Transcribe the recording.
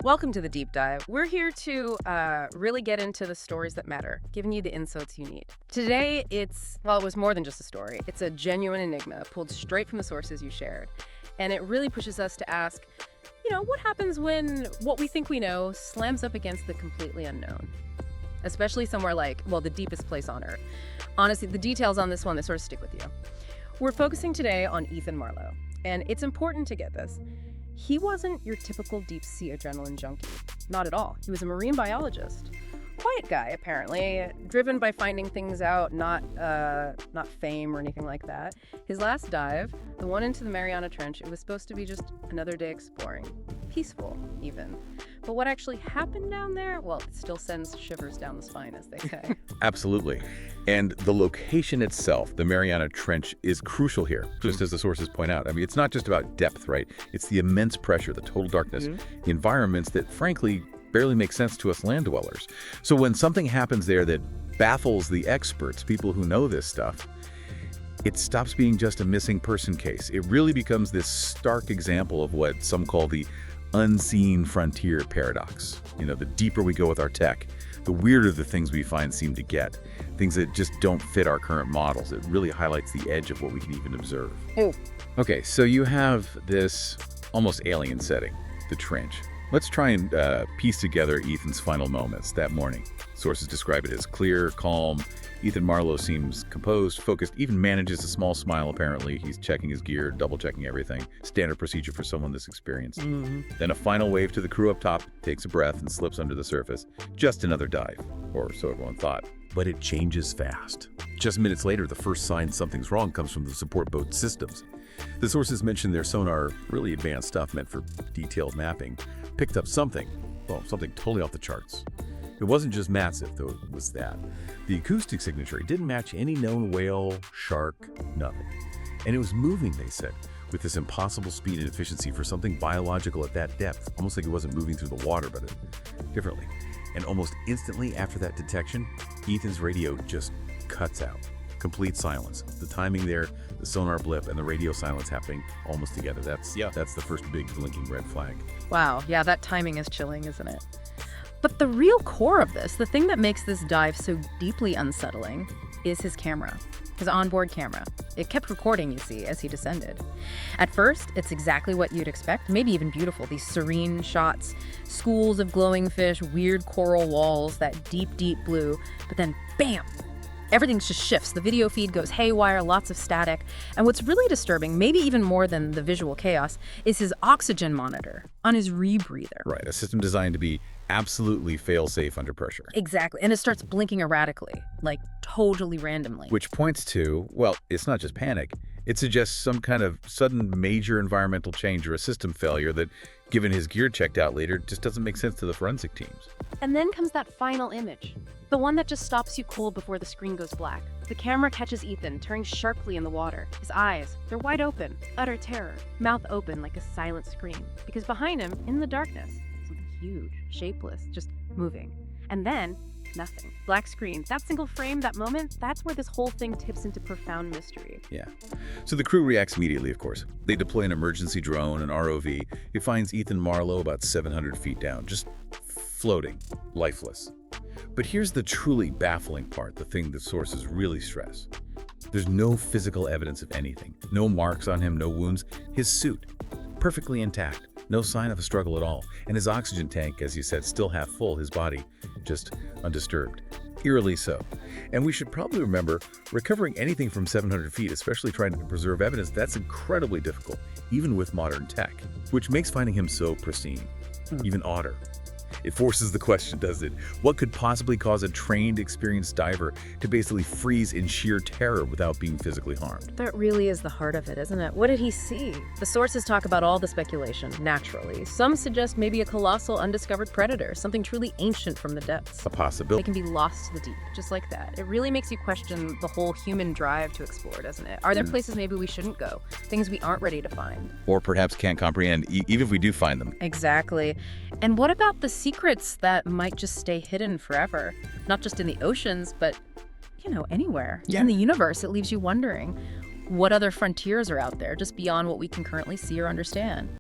Welcome to the deep dive. We're here to really get into the stories that matter, giving you the insights you need. Today, it was more than just a story. It's a genuine enigma pulled straight from the sources you shared. And it really pushes us to ask, what happens when what we think we know slams up against the completely unknown? Especially somewhere like, the deepest place on Earth. Honestly, the details on this one, they sort of stick with you. We're focusing today on Ethan Marlowe. And it's important to get this. He wasn't your typical deep-sea adrenaline junkie. Not at all. He was a marine biologist. Quiet guy, apparently, driven by finding things out, not fame or anything like that. His last dive, the one into the Mariana Trench, it was supposed to be just another day exploring. Peaceful, even. But what actually happened down there, it still sends shivers down the spine, as they say. Absolutely. And the location itself, the Mariana Trench, is crucial here, just as the sources point out. I mean, it's not just about depth, right? It's the immense pressure, the total darkness, the environments that, frankly, barely make sense to us land dwellers. So when something happens there that baffles the experts, people who know this stuff, it stops being just a missing person case. It really becomes this stark example of what some call the unseen frontier paradox. The deeper we go with our tech, the weirder the things we find seem to get. Things that just don't fit our current models. It really highlights the edge of what we can even observe. Okay, so you have this almost alien setting, the trench. Let's try and piece together Ethan's final moments that morning. Sources describe it as clear, calm. Ethan Marlowe seems composed, focused, even manages a small smile, apparently. He's checking his gear, double-checking everything. Standard procedure for someone this experienced. Then a final wave to the crew up top, takes a breath, and slips under the surface. Just another dive, or so everyone thought. But it changes fast. Just minutes later, the first sign something's wrong comes from the support boat systems. The sources mentioned their sonar, really advanced stuff meant for detailed mapping, picked up something totally off the charts. It wasn't just massive, though it was that. The acoustic signature didn't match any known whale, shark, nothing. And it was moving, they said, with this impossible speed and efficiency for something biological at that depth, almost like it wasn't moving through the water, but differently. And almost instantly after that detection, Ethan's radio just cuts out. Complete silence. The timing there, the sonar blip, and the radio silence happening almost together. That's the first big blinking red flag. Wow, yeah, that timing is chilling, isn't it? But the real core of this, the thing that makes this dive so deeply unsettling, is his camera, his onboard camera. It kept recording, you see, as he descended. At first, it's exactly what you'd expect, maybe even beautiful. These serene shots, schools of glowing fish, weird coral walls, that deep, deep blue. But then, bam! Everything just shifts. The video feed goes haywire, lots of static. And what's really disturbing, maybe even more than the visual chaos, is his oxygen monitor on his rebreather. Right, a system designed to be absolutely fail-safe under pressure. Exactly, and it starts blinking erratically, like totally randomly. Which points to, it's not just panic. It suggests some kind of sudden major environmental change or a system failure that, given his gear checked out later, just doesn't make sense to the forensic teams. And then comes that final image. The one that just stops you cold before the screen goes black. The camera catches Ethan, turning sharply in the water. His eyes, they're wide open, utter terror, mouth open like a silent scream. Because behind him, in the darkness, something huge, shapeless, just moving. And then, nothing. Black screen. That single frame, that moment, that's where this whole thing tips into profound mystery. Yeah. So the crew reacts immediately, of course. They deploy an emergency drone, an ROV. It finds Ethan Marlowe about 700 feet down, just floating, lifeless. But here's the truly baffling part, the thing the sources really stress. There's no physical evidence of anything. No marks on him, no wounds. His suit, perfectly intact. No sign of a struggle at all. And his oxygen tank, as you said, still half full. His body, just undisturbed. Eerily so. And we should probably remember, recovering anything from 700 feet, especially trying to preserve evidence, that's incredibly difficult, even with modern tech. Which makes finding him so pristine even odder. It forces the question, doesn't it? What could possibly cause a trained, experienced diver to basically freeze in sheer terror without being physically harmed? That really is the heart of it, isn't it? What did he see? The sources talk about all the speculation, naturally. Some suggest maybe a colossal undiscovered predator, something truly ancient from the depths. A possibility. They can be lost to the deep, just like that. It really makes you question the whole human drive to explore, doesn't it? Are there places maybe we shouldn't go? Things we aren't ready to find? Or perhaps can't comprehend, even if we do find them. Exactly. And what about the secrets that might just stay hidden forever? Not just in the oceans, but, anywhere. Yeah. In the universe, it leaves you wondering what other frontiers are out there just beyond what we can currently see or understand.